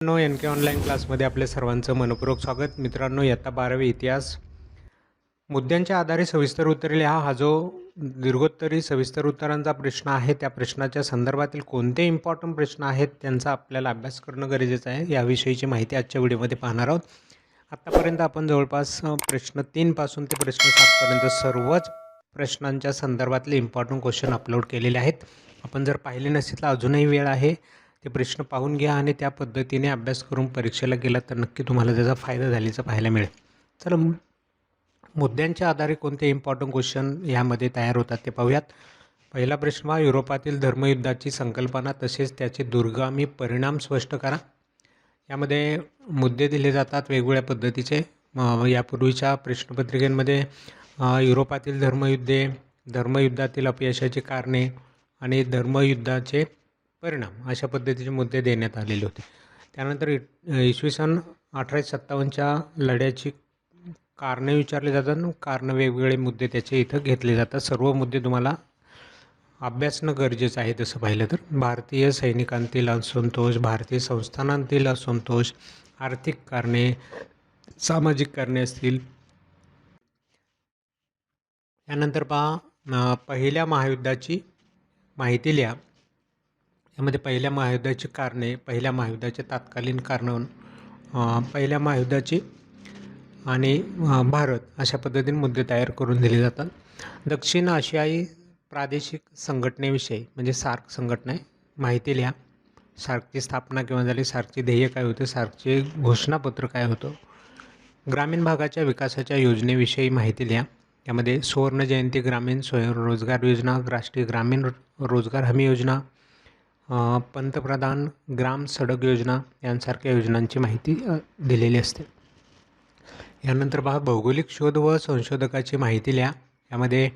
मित्रांनो, एन के ऑनलाईन क्लासमध्ये आपले सर्वांचं मनपूर्वक स्वागत. मित्रांनो, इयत्ता 12वी इतिहास मुद्द्यांच्या आधारे सविस्तर उत्तरे लिहा. हा जो दीर्घोत्तरी सविस्तर उत्तरांचा प्रश्न आहे, त्या प्रश्नाच्या संदर्भातील कोणते इम्पॉर्टंट प्रश्न आहेत त्यांचा आपल्याला अभ्यास करणं गरजेचं आहे. याविषयीची माहिती आजच्या व्हिडिओमध्ये पाहणार आहोत. आत्तापर्यंत आपण जवळपास प्रश्न 3 पासून ते प्रश्न 7 पर्यंत सर्वच प्रश्नांच्या संदर्भातले इम्पॉर्टंट क्वेश्चन अपलोड केलेले आहेत. आपण जर पाहिले नसेल तर अजूनही वेळ आहे. ते प्रश्न पाहून घ्या आणि त्या पद्धतीने अभ्यास करून परीक्षेला गेलात तर नक्की तुम्हाला त्याचा फायदा झाल्याचं पाहायला मिळेल. चला, मुद्द्यांच्या आधारे कोणते इम्पॉर्टंट क्वेश्चन यामध्ये तयार होतात ते पाहूयात. पहिला प्रश्न, युरोपातील धर्मयुद्धाची संकल्पना तसेच त्याचे दूरगामी परिणाम स्पष्ट करा. यामध्ये मुद्दे दिले जातात वेगवेगळ्या पद्धतीचे. यापूर्वीच्या प्रश्नपत्रिकेमध्ये युरोपातील धर्मयुद्धे, धर्मयुद्धातील अपयशाची कारणे आणि धर्मयुद्धाचे परिणाम अशा पद्धतीचे मुद्दे देण्यात आलेले होते. त्यानंतर इसवी सन 1857च्या लढ्याची कारणे विचारले जातात. कारणं वेगवेगळे मुद्दे त्याचे इथं घेतले जातात. सर्व मुद्दे तुम्हाला अभ्यासणं गरजेचं आहे. तसं पाहिलं तर भारतीय सैनिकांतील असंतोष, भारतीय संस्थानांतील असंतोष, आर्थिक कारणे, सामाजिक कारणे असतील. त्यानंतर पहा, पहिल्या महायुद्धाची माहिती लिहा. यामध्ये पहिल्या महायुद्धाची कारणे, पहिल्या महायुद्धाचे तत्कालीन कारणं, पहिल्या महायुद्धाची आणि भारत अशा पद्धतीने मुद्दे तयार करून दिले जातात. दक्षिण आशियाई प्रादेशिक संघटनेविषयी म्हणजे सार्क संघटना माहिती लिहा. सार्कची स्थापना केव्हा झाली, सार्कचे ध्येय काय होते, सार्कचे घोषणापत्र काय होतं. ग्रामीण भागाच्या विकासाच्या योजनेविषयी माहिती लिहा. यामध्ये सुवर्ण जयंती ग्रामीण स्वयंरोजगार योजना, राष्ट्रीय ग्रामीण रोजगार हमी योजना, पंतप्रधान ग्राम सडक योजना यांसारख्या योजनांची माहिती दिलेली असते. यानंतर पहा, भौगोलिक शोध व संशोधकाची माहिती लिहा. यामध्ये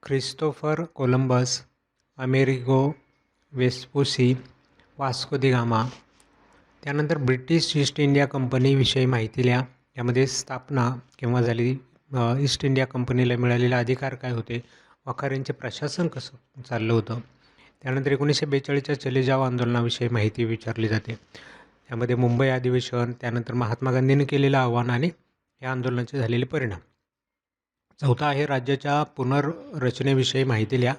Christopher Columbus, Amerigo Vespucci, Vasco da Gama. त्यानंतर ब्रिटिश ईस्ट इंडिया कंपनीविषयी माहिती लिहा. यामध्ये स्थापना केव्हा झाली, ईस्ट इंडिया कंपनीला मिळालेले अधिकार काय होते, वखाऱ्यांचे प्रशासन कसं चाललं होतं. त्यानंतर 1942च्या चले जाव आंदोलनाविषयी माहिती विचारली जाते. यामध्ये मुंबई अधिवेशन, त्यानंतर महात्मा गांधींनी केलेलं आव्हान आणि या आंदोलनाचे झालेले परिणाम. चौथा आहे राज्याच्या पुनर्रचनेविषयी माहिती लिहा.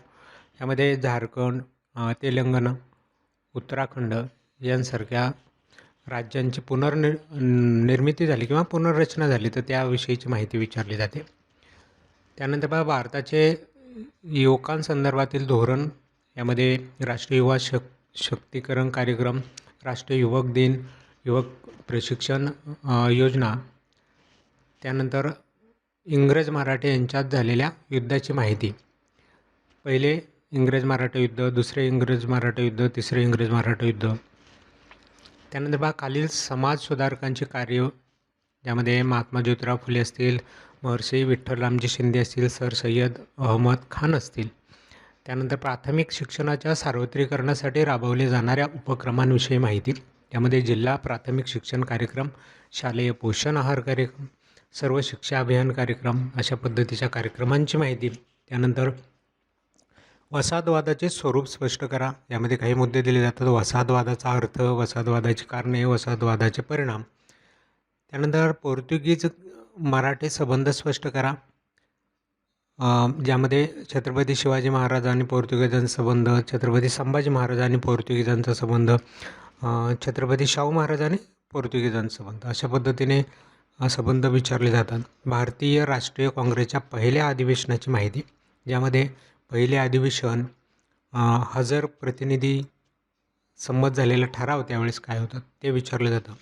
यामध्ये झारखंड, तेलंगणा, उत्तराखंड यांसारख्या राज्यांची निर्मिती झाली किंवा पुनर्रचना झाली तर त्याविषयीची माहिती विचारली जाते. त्यानंतर पहा, भारताचे युवकांसंदर्भातील धोरण. यामध्ये राष्ट्रीय युवा शक्तीकरण कार्यक्रम, राष्ट्रीय युवक दिन, युवक प्रशिक्षण योजना. त्यानंतर इंग्रज मराठे यांच्यात झालेल्या युद्धाची माहिती. पहिले इंग्रज मराठा युद्ध, दुसरे इंग्रज मराठा युद्ध, तिसरे इंग्रज मराठा युद्ध. त्यानंतर पहा, खालील समाज सुधारकांची कार्य. यामध्ये महात्मा ज्योतिराव फुले असतील, महर्षी विठ्ठलरामजी शिंदे असतील, सर सय्यद अहमद खान असतील. त्यानंतर प्राथमिक शिक्षणाच्या सार्वत्रिकरणासाठी राबवले जाणाऱ्या उपक्रमांविषयी माहिती. यामध्ये जिल्हा प्राथमिक शिक्षण कार्यक्रम, शालेय पोषण आहार कार्यक्रम, सर्व शिक्षा अभियान कार्यक्रम अशा पद्धतीच्या कार्यक्रमांची माहिती. त्यानंतर वसाहतवादाचे स्वरूप स्पष्ट करा. यामध्ये काही मुद्दे दिले जातात. वसाहतवादाचा अर्थ, वसाहतवादाची कारणे, वसाहतवादाचे परिणाम. त्यानंतर पोर्तुगीज मराठे संबंध स्पष्ट करा. ज्यामध्ये छत्रपती शिवाजी महाराज आणि पोर्तुगीजांचा संबंध, छत्रपती संभाजी महाराज आणि पोर्तुगीजांचा संबंध, छत्रपती शाहू महाराज आणि पोर्तुगीजांचा संबंध अशा पद्धतीने संबंध विचारले जातात. भारतीय राष्ट्रीय काँग्रेसच्या पहिल्या अधिवेशनाची माहिती. ज्यामध्ये पहिले अधिवेशन, हजर प्रतिनिधी संमत झालेला ठराव त्यावेळेस काय होतं ते विचारलं जातं.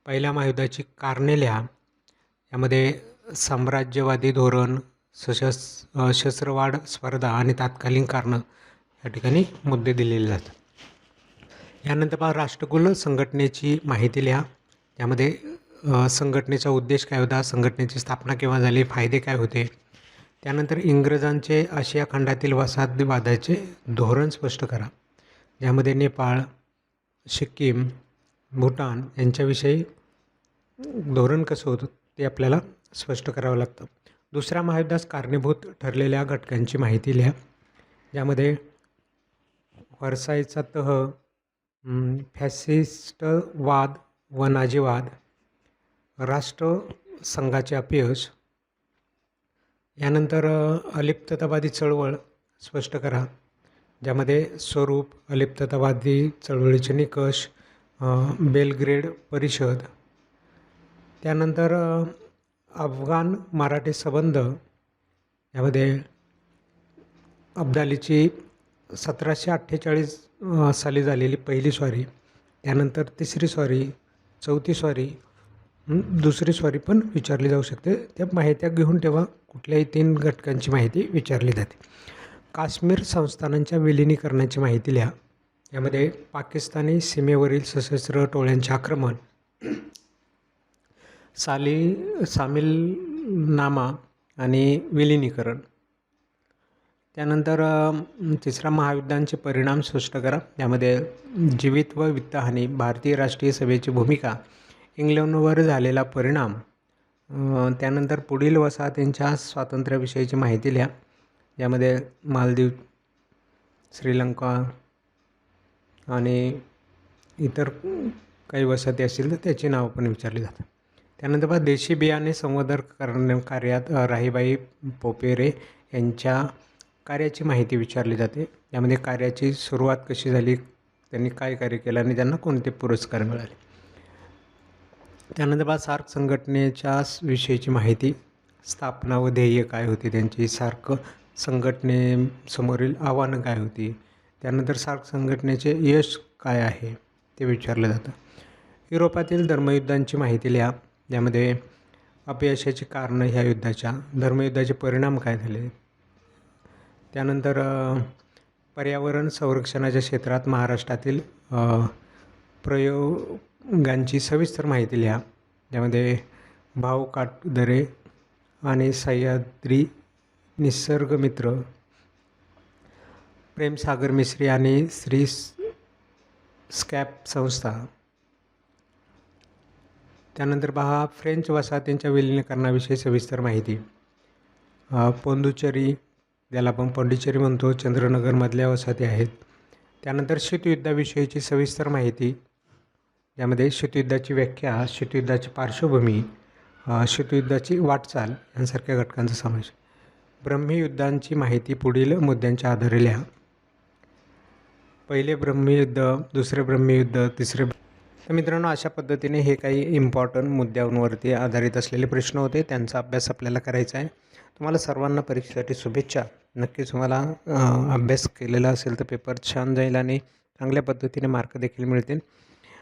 पहिल्या महायुद्धाची कारणे लिहा. यामध्ये साम्राज्यवादी धोरण, शस्त्रवाढ स्पर्धा आणि तत्कालीन कारणं या ठिकाणी मुद्दे दिलेले जातात. यानंतर पहा, राष्ट्रकुल संघटनेची माहिती लिहा. यामध्ये संघटनेचा उद्देश काय होता, संघटनेची स्थापना केव्हा झाली, फायदे काय होते. त्यानंतर इंग्रजांचे आशिया खंडातील वसाहतवादाचे धोरण स्पष्ट करा. ज्यामध्ये नेपाळ, सिक्कीम, भूटान यांच्याविषयी धोरण कसं होतं ते आपल्याला स्पष्ट करावं लागतं. दुसऱ्या महायुद्धास कारणीभूत ठरलेल्या घटकांची माहिती लिहा. ज्यामध्ये व्हर्सायचा तह, फॅसिस्टवाद व नाझीवाद, राष्ट्रसंघाचे अपयश, यानंतर अलिप्ततावादी चळवळ स्पष्ट करा, ज्यामध्ये स्वरूप, अलिप्ततावादी चळवळीचे निकष, बेलग्रेड परिषद, त्यानंतर अफगाण मराठी संबंध, यामध्ये अब्दालीची 1748 साली झालेली पहिली स्वारी, त्यानंतर तिसरी स्वारी, चौथी स्वारी, दुसरी स्वारी पण विचारली जाऊ शकते. त्या माहित्या घेऊन ठेवा, कुठल्याही 3 घटकांची माहिती विचारली जाते. काश्मीर संस्थानांच्या विलिनीकरणाची माहिती लिहा. यामध्ये पाकिस्तानी सीमेवरील सशस्त्र टोळ्यांचे आक्रमण, सामीलनामा आणि विलिनीकरण. त्यानंतर तिसरा महायुद्धांचे परिणाम स्पष्ट करा. यामध्ये जीवित व वित्तहानी, भारतीय राष्ट्रीय सभेची भूमिका, इंग्लंडवर झालेला परिणाम, त्यानंतर पुढील वसाहतींच्या स्वातंत्र्याविषयीची माहिती लिहा. यामध्ये मालदीव, श्रीलंका आणि इतर काही वसाहती असतील तर त्याची नावं पण विचारली जातात. त्यानंतर बघा, देशी बियाणे संवर्धन कार्यात राहीबाई पोपेरे यांच्या कार्याची माहिती विचारली जाते. यामध्ये कार्याची सुरुवात कशी झाली, त्यांनी काय कार्य केलं आणि त्यांना कोणते पुरस्कार मिळाले. त्यानंतर सार्क संघटनेच्या विषयीची माहिती, स्थापना व ध्येय काय होती त्यांची, सार्क संघटनेसमोरील आव्हानं काय होती, त्यानंतर सार्क संघटनेचे यश काय आहे ते विचारलं जातं. युरोपातील धर्मयुद्धांची माहिती लिहा. यामध्ये अपयशाची कारणं ह्या युद्धाच्या, धर्मयुद्धाचे परिणाम काय झाले, त्यानंतर पर्यावरण संरक्षणाच्या क्षेत्रात महाराष्ट्रातील प्रयोगांची सविस्तर माहिती लिहा. यामध्ये भाऊ काटदरे आणि सह्याद्री निसर्गमित्र, प्रेमसागर मिस्त्री आणि श्री स्कॅप संस्था. त्यानंतर पहा, फ्रेंच वसाहतींच्या विलिनीकरणाविषयी सविस्तर माहिती, पोंडुचेरी, ज्याला आपण पाँडिचेरी म्हणतो, चंद्रनगरमधल्या वसाहती आहेत. त्यानंतर शीतयुद्धाविषयीची सविस्तर माहिती, यामध्ये शीतयुद्धाची व्याख्या, शीतयुद्धाची पार्श्वभूमी, शीतयुद्धाची वाटचाल यांसारख्या घटकांचा समावेश. ब्रह्मयुद्धांची माहिती पुढील मुद्द्यांच्या आधारे लिहा. पहिले ब्रह्मयुद्ध, दुसरे ब्रह्मयुद्ध, तिसरे. तर मित्रांनो, अशा पद्धतीने हे काही इम्पॉर्टंट मुद्द्यांवरती आधारित असलेले प्रश्न होते, त्यांचा अभ्यास आपल्याला करायचा आहे. तुम्हाला सर्वांना परीक्षेसाठी शुभेच्छा. नक्कीच तुम्हाला अभ्यास केलेला असेल तर पेपर छान जाईल आणि चांगल्या पद्धतीने मार्क देखील मिळतील.